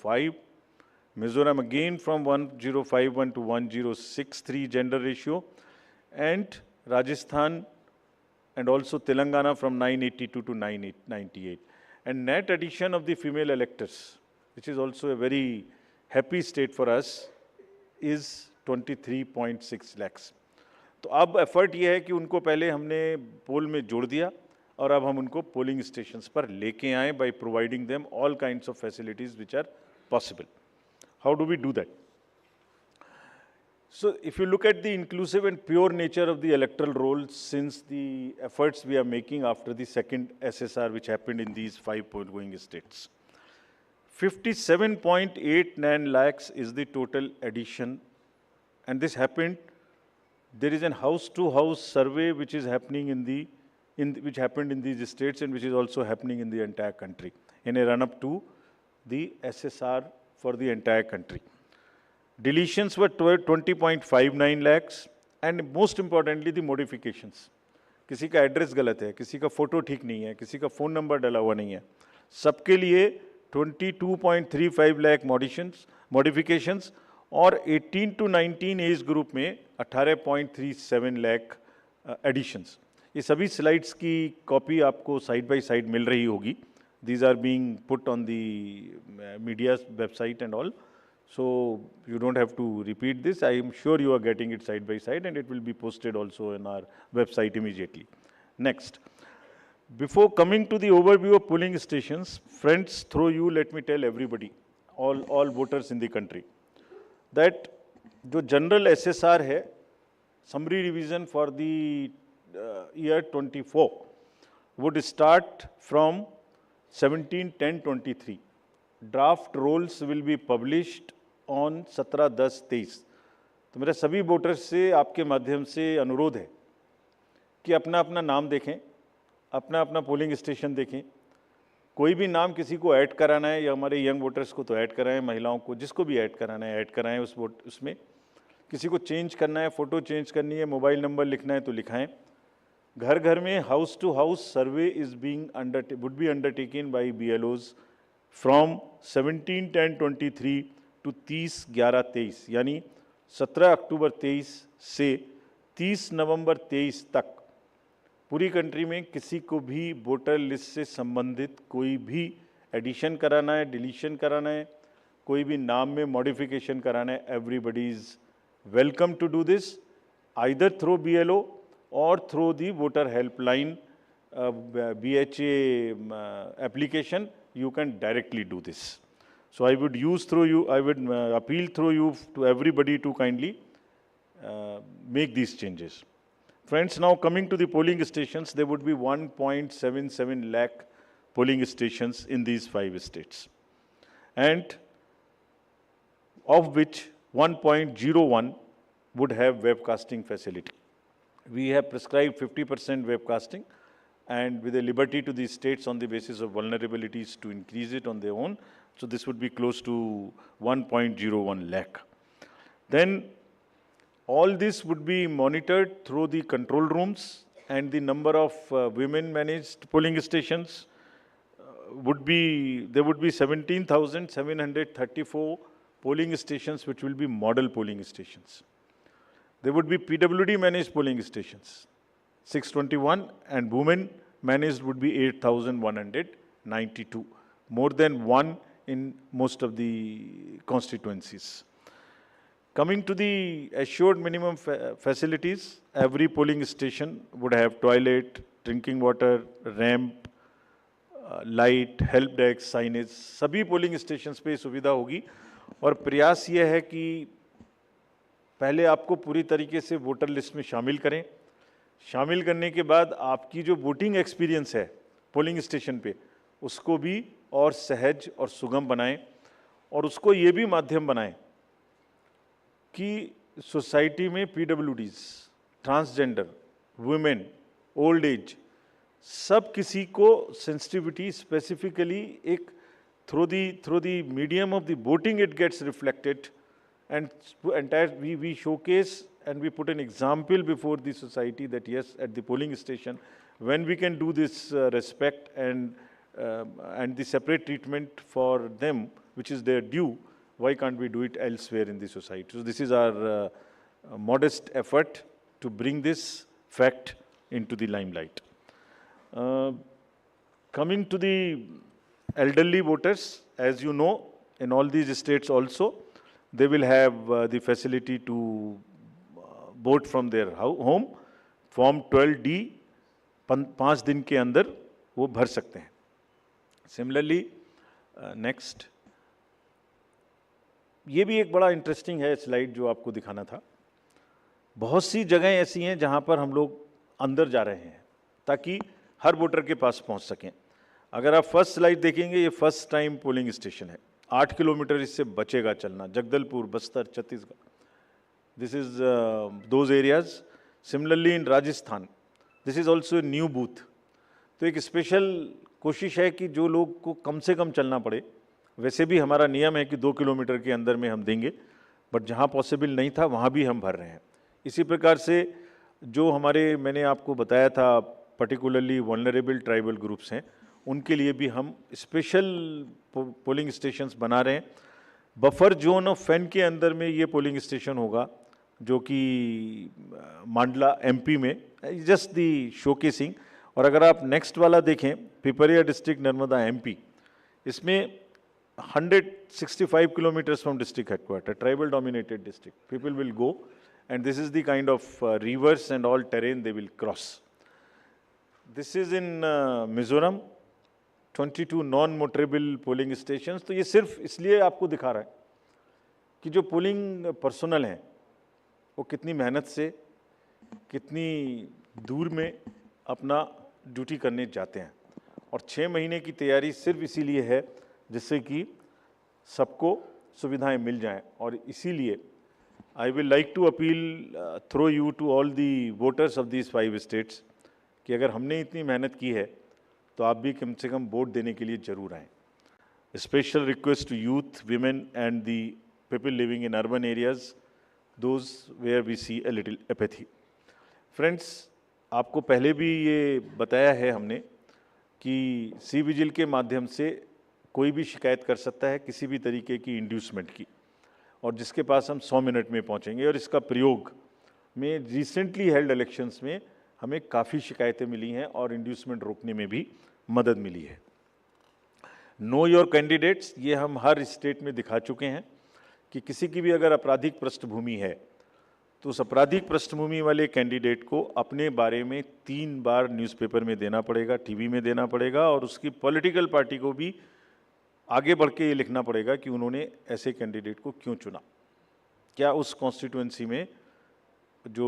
5. Mizoram again from 1051 to 1063 gender ratio. And Rajasthan and also Telangana from 982 to 998. And net addition of the female electors, which is also a very happy state for us, is 23.6 lakhs. तो अब effort ये है कि उनको पहले हमने पोल में जोड़ दिया और अब हम उनको पोलिंग स्टेशंस पर लेके आए by providing them all kinds of facilities which are possible. How do we do that? So if you look at the inclusive and pure nature of the electoral roll since the efforts we are making after the second SSR which happened in these 5 point-going states, 57.89 lakhs is the total addition, and this happened. There is a house-to-house survey which is happening which happened in these states and which is also happening in the entire country in a run-up to the SSR for the entire country. Deletions were 20.59 lakhs, and most importantly the modifications. किसी का address गलत है, किसी का photo ठीक नहीं है, किसी का फ़ोन नंबर डाला हुआ नहीं है, सबके लिए 22.35 लाख मॉडिफिकेशंस और 18 to 19 एज ग्रुप में 18.37 लाख एडिशंस. ये सभी स्लाइड्स की कॉपी आपको साइड बाय साइड मिल रही होगी. These are being put on the media's website and all. So you don't have to repeat this. I am sure you are getting it side by side, and it will be posted also in our website immediately. Next. Before coming to the overview of polling stations, friends, through you, let me tell everybody, all voters in the country, that the general SSR है, summary revision for the year 24 would start from 17/10/23. Draft rolls will be published on 17/10/23. तो मेरा सभी voters से आपके माध्यम से अनुरोध है कि अपना अपना नाम देखें, अपना अपना पोलिंग स्टेशन देखें. कोई भी नाम किसी को ऐड कराना है या हमारे यंग वोटर्स को तो ऐड कराएं, महिलाओं को जिसको भी ऐड कराना है ऐड कराएं उसमें. किसी को चेंज करना है, फ़ोटो चेंज करनी है, मोबाइल नंबर लिखना है तो लिखाएं. घर घर में house to house survey would be undertaken by BLOs from 17/10/23 to 30/11/23, यानी 17 अक्टूबर 23 से 30 नवंबर 23 तक पूरी कंट्री में किसी को भी वोटर लिस्ट से संबंधित कोई भी एडिशन कराना है, डिलीशन कराना है, कोई भी नाम में मॉडिफिकेशन कराना है, everybody is welcome to do this either through BLO or through the voter helpline BHA application. You can directly do this. So I would appeal through you to everybody to kindly make these changes. Friends, now coming to the polling stations, there would be 1.77 lakh polling stations in these 5 states, and of which 1.01 would have webcasting facility. We have prescribed 50% webcasting, and with a liberty to the states on the basis of vulnerabilities to increase it on their own. So this would be close to 1.01 lakh. Then all this would be monitored through the control rooms, and the number of women managed polling stations there would be 17,734 polling stations which will be model polling stations. There would be PWD managed polling stations, 621, and women managed would be 8,192, more than one in most of the constituencies. Coming to the assured minimum facilities, every polling station would have toilet, drinking water, ramp, light, help desk, signage. सभी polling stations पे सुविधा होगी, और प्रयास ये है कि पहले आपको पूरी तरीके से वोटर लिस्ट में शामिल करें. शामिल करने के बाद आपकी जो वोटिंग एक्सपीरियंस है पोलिंग स्टेशन पे, उसको भी और सहज और सुगम बनाएं, और उसको ये भी माध्यम बनाएं कि सोसाइटी में PWDs, transgender, women, old age, सब किसी को सेंसिटिविटी स्पेसिफिकली एक through the medium of the voting it gets reflected. And we showcase and we put an example before the society that yes, at the polling station, when we can do this respect and the separate treatment for them which is their due, why can't we do it elsewhere in the society? So this is our modest effort to bring this fact into the limelight. Coming to the elderly voters, as you know, in all these states also, they will have the facility to vote from their home. Form 12D 5 दिन के अंदर वो भर सकते हैं. Similarly next, ये भी एक बड़ा इंटरेस्टिंग है स्लाइड जो आपको दिखाना था. बहुत सी जगहें ऐसी हैं जहां पर हम लोग अंदर जा रहे हैं ताकि हर वोटर के पास पहुंच सकें. अगर आप फर्स्ट स्लाइड देखेंगे, ये फर्स्ट टाइम पोलिंग स्टेशन है. 8 किलोमीटर इससे बचेगा चलना. Jagdalpur, Bastar, Chhattisgarh, this is those areas. Similarly in Rajasthan, this is also new booth. तो एक स्पेशल कोशिश है कि जो लोग को कम से कम चलना पड़े. वैसे भी हमारा नियम है कि 2 किलोमीटर के अंदर में हम देंगे, बट जहाँ पॉसिबल नहीं था वहाँ भी हम भर रहे हैं. इसी प्रकार से जो हमारे, मैंने आपको बताया था, पर्टिकुलरली वल्नरेबल ट्राइबल ग्रुप्स हैं, उनके लिए भी हम स्पेशल पोलिंग स्टेशंस बना रहे हैं. बफर जोन ऑफ फैन के अंदर में ये पोलिंग स्टेशन होगा, जो कि मांडला एमपी में, जस्ट दी शोकेसिंग. और अगर आप नेक्स्ट वाला देखें, पिपरिया डिस्ट्रिक्ट, नर्मदा एमपी, इसमें 165 kilometers from district headquarters, tribal dominated district. People will go, and this is the kind of rivers and all terrain they will cross. This is in Mizoram, 22 non-motorable polling stations. तो ये सिर्फ इसलिए आपको दिखा रहा है कि जो पोलिंग पर्सनल हैं वो कितनी मेहनत से, कितनी दूर में अपना ड्यूटी करने जाते हैं. और 6 महीने की तैयारी सिर्फ इसीलिए है जिससे कि सबको सुविधाएं मिल जाएं. और इसीलिए I will like to appeal through you to all the voters of these 5 states कि अगर हमने इतनी मेहनत की है तो आप भी कम से कम वोट देने के लिए ज़रूर आएँ. Special request to youth, women and the people living in urban areas, those where we see a little apathy. Friends, आपको पहले भी ये बताया है हमने कि सी विजिल के माध्यम से कोई भी शिकायत कर सकता है किसी भी तरीके की इंड्यूसमेंट की, और जिसके पास हम 100 मिनट में पहुंचेंगे. और इसका प्रयोग में रिसेंटली हेल्ड इलेक्शंस में हमें काफ़ी शिकायतें मिली हैं और इंड्यूसमेंट रोकने में भी मदद मिली है. नो योर कैंडिडेट्स, ये हम हर स्टेट में दिखा चुके हैं कि किसी की भी अगर आपराधिक पृष्ठभूमि है तो उस आपराधिक पृष्ठभूमि वाले कैंडिडेट को अपने बारे में 3 बार न्यूज़पेपर में देना पड़ेगा, टीवी में देना पड़ेगा, और उसकी पॉलिटिकल पार्टी को भी आगे बढ़ के ये लिखना पड़ेगा कि उन्होंने ऐसे कैंडिडेट को क्यों चुना, क्या उस कॉन्स्टिट्यूएंसी में जो